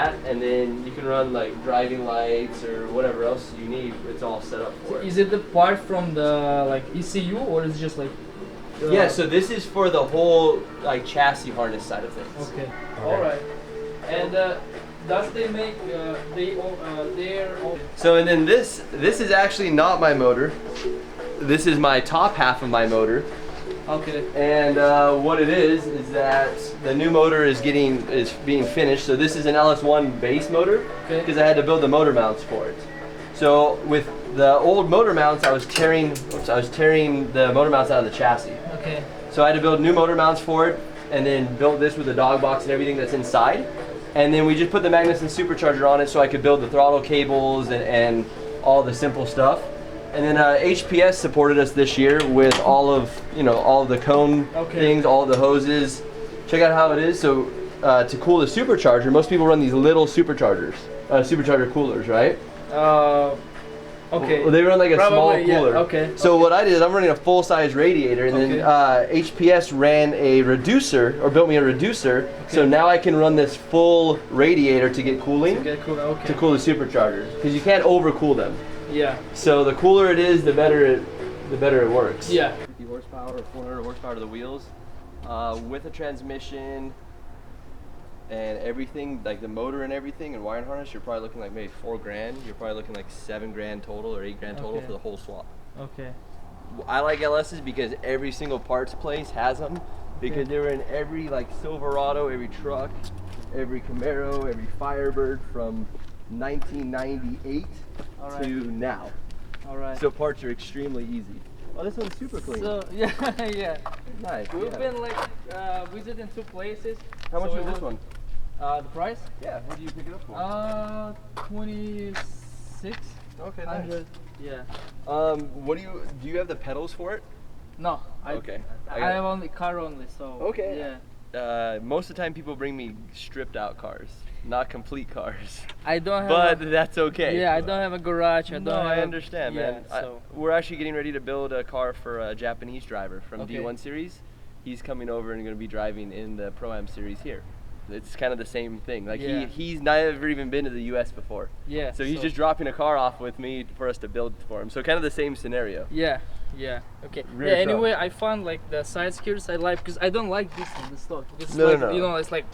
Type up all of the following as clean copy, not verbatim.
that, and then you can run like driving lights or whatever else you need. It's all set up for it. Is it the part from the like ECU, or is it just like? Yeah, so this is for the whole like chassis harness side of things. Okay. All right. And does they make their own? So and then this is actually not my motor. This is my top half of my motor. Okay. And what it is that the new motor is being finished. So this is an LS1 base motor because I had to build the motor mounts for it. So with the old motor mounts, I was tearing the motor mounts out of the chassis. Okay. So I had to build new motor mounts for it, and then built this with the dog box and everything that's inside. And then we just put the Magnuson supercharger on it so I could build the throttle cables and all the simple stuff. And then HPS supported us this year with all of the cone things, all of the hoses. Check out how it is. So to cool the supercharger, most people run these little supercharger coolers, right? Okay. Well, they run like a small cooler. Yeah. Okay. So what I did is I'm running a full-size radiator, and then HPS ran a reducer, or built me a reducer. Okay. So now I can run this full radiator to get cooling. To cool the superchargers, because you can't overcool them. Yeah. So the cooler it is, the better it works. Yeah. 50 horsepower or 400 horsepower to the wheels, with a transmission and everything, like the motor and everything and wiring harness, you're probably looking like maybe $4,000. You're probably looking like $7,000 total or $8,000 total for the whole swap. Okay. I like LS's because every single parts place has them, because they were in every like Silverado, every truck, every Camaro, every Firebird from 1998 to now. All right. So parts are extremely easy. Oh, this one's super clean. So yeah, yeah. Nice. We've been like visiting 2 places. How much was this one? The price? Yeah. What did you pick it up for? 26. Okay, nice. Yeah. What do you have the pedals for it? No. I have only car only. So. Okay. Yeah. Most of the time people bring me stripped out cars, not complete cars. I don't have. But that's okay. Yeah, I don't have a garage. I understand, man. So. We're actually getting ready to build a car for a Japanese driver from D1 series. He's coming over and going to be driving in the Pro-Am series here. It's kind of the same thing. Like he's never even been to the U.S. before. Yeah. So he's just dropping a car off with me for us to build for him. So kind of the same scenario. Yeah. Yeah. Okay. Yeah. Anyway, I found like the side skirts I like, because I don't like this one, the stock. It's no. You know, it's like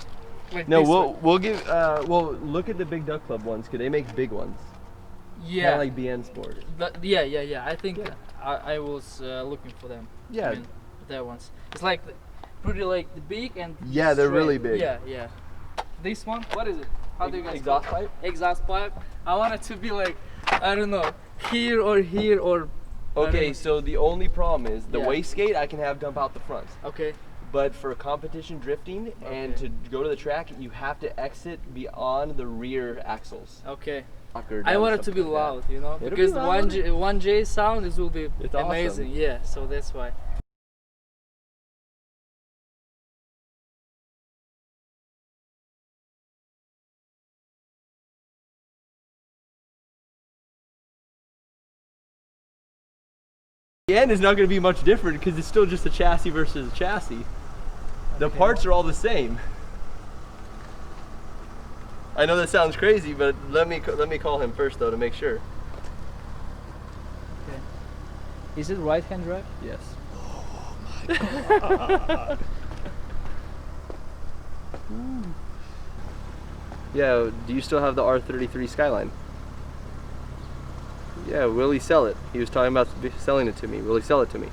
no. We'll give. Well, look at the Big Duck Club ones, because they make big ones. Yeah. Kind of like BN Sport. Yeah. I think I was looking for them. Yeah. I mean, that ones. It's like pretty like the big and they're straight. Really big. Yeah. This one, what is it? How do you guys exhaust pipe? Exhaust pipe. I want it to be like, I don't know, here or. Okay, so the only problem is the wastegate I can have dump out the front. Okay. But for competition drifting and to go to the track, you have to exit beyond the rear axles. Okay. I want it to be loud, you know, because 1J sound will be amazing. Awesome. Yeah, so that's why. The end is not going to be much different because it's still just a chassis versus a chassis. The parts are all the same. I know that sounds crazy, but let me call him first though to make sure. Okay. Is it right-hand drive? Yes. Oh my god. Yeah. Do you still have the R33 Skyline? Yeah, will he sell it? He was talking about selling it to me. Will he sell it to me?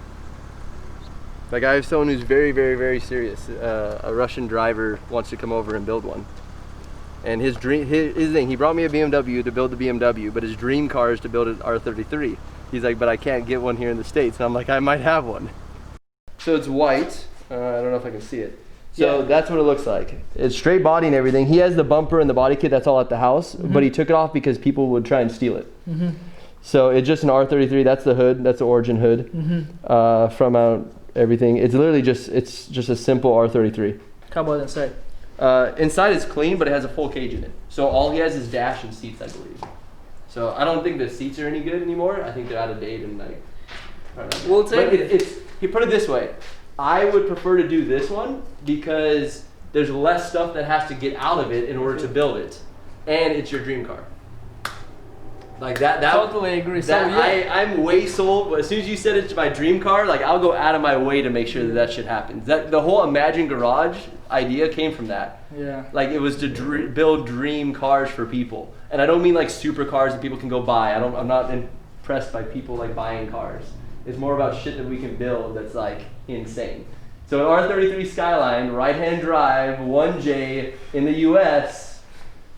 Like, I have someone who's very, very, very serious. A Russian driver wants to come over and build one. And his dream, his thing, he brought me a BMW to build the BMW, but his dream car is to build an R33. He's like, but I can't get one here in the States. And I'm like, I might have one. So it's white. I don't know if I can see it. So that's what it looks like. It's straight body and everything. He has the bumper and the body kit, that's all at the house, but he took it off because people would try and steal it. So it's just an R33. That's the hood. That's the origin hood. From out everything. It's literally just a simple R33. How about inside? Inside is clean, but it has a full cage in it. So all he has is dash and seats, I believe. So I don't think the seats are any good anymore. I think they're out of date and like. We'll take it. You put it this way. I would prefer to do this one because there's less stuff that has to get out of it in order to build it. and it's your dream car. Like that totally agree. So yeah. I'm way sold. But as soon as you said it's my dream car, like I'll go out of my way to make sure that shit happens. That the whole Imagine Garage idea came from that. Yeah. Like it was to build dream cars for people, and I don't mean like super cars that people can go buy. I'm not impressed by people like buying cars. It's more about shit that we can build that's like insane. So an R33 Skyline, right-hand drive, 1J in the US.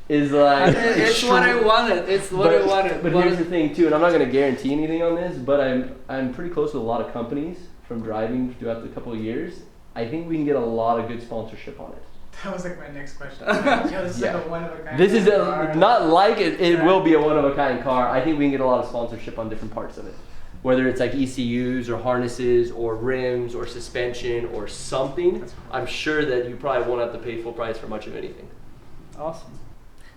Is like it's what I wanted. It's what I wanted. But here's the thing too, and I'm not going to guarantee anything on this, but I'm pretty close with a lot of companies from driving throughout the couple of years. I think we can get a lot of good sponsorship on it. That was like my next question. This is like a one of a kind. This is not like it. It will be a one of a kind car. I think we can get a lot of sponsorship on different parts of it, whether it's like ECUs or harnesses or rims or suspension or something. I'm sure that you probably won't have to pay full price for much of anything. Awesome.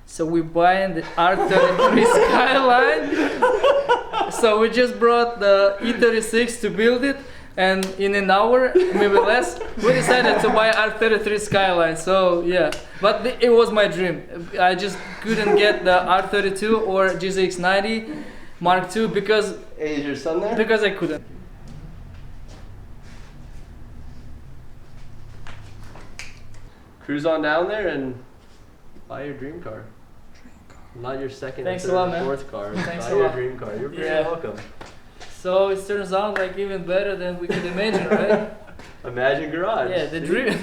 So we're buying the R33 Skyline. So we just brought the E36 to build it, and in an hour, maybe less, we decided to buy R33 Skyline. So yeah, but it was my dream. I just couldn't get the R32 or GZX90 Mark II because. Hey, is your son there? Because I couldn't. Cruise on down there and buy your dream car. Not your second, Thanks third, a lot, man. fourth car. Thanks buy a your lot. dream car. You're very welcome. So it turns out like even better than we could imagine, right? Imagine Garage. Yeah, the dream.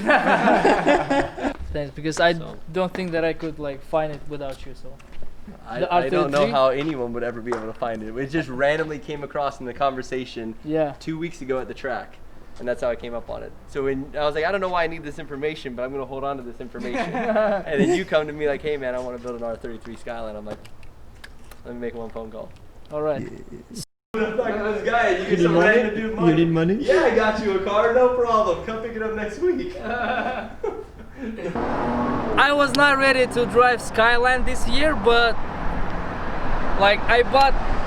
Thanks, because I don't think that I could like find it without you. So I don't know how anyone would ever be able to find it. It just randomly came across in the conversation 2 weeks ago at the track. And that's how I came up on it. So when I was like, I don't know why I need this information, but I'm going to hold on to this information. And then you come to me like, hey man, I want to build an R33 Skyline. I'm like, let me make one phone call. All right. This guy, you get some random dude money. You need money? Yeah, I got you a car, no problem. Come pick it up next week. I was not ready to drive Skyline this year, but like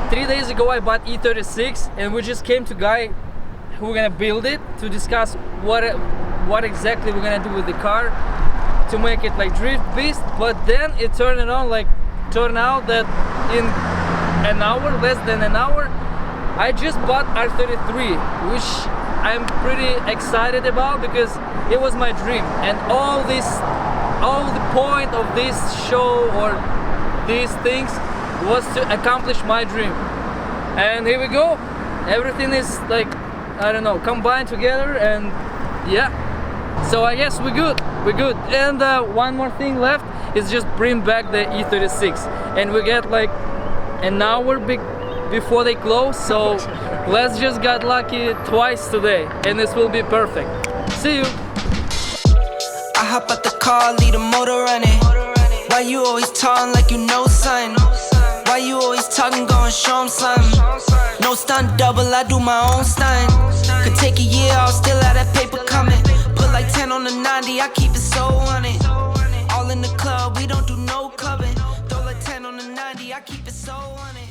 3 days ago I bought E36, and we just came to guy who we're gonna build it to discuss what exactly we're gonna do with the car to make it like drift beast. But then it turned out that in an hour, less than an hour, I just bought R33, which I'm pretty excited about because it was my dream, and all the point of this show or these things was to accomplish my dream. And here we go. Everything is like, I don't know, combined together, and yeah. So I guess we're good. And one more thing left is just bring back the E36, and we get like an hour before they close. So let's just get lucky twice today, and this will be perfect. See you. I hop out the car, leave the motor running. Why you always talking like you know something? Why you always talking, going show 'em something? No stunt double, I do my own stunt. Could take a year, I'll still have that paper coming. Put like 10 on the 90, I keep it so on it. All in the club, we don't do no clubbing. Throw like 10 on the 90, I keep it so on it.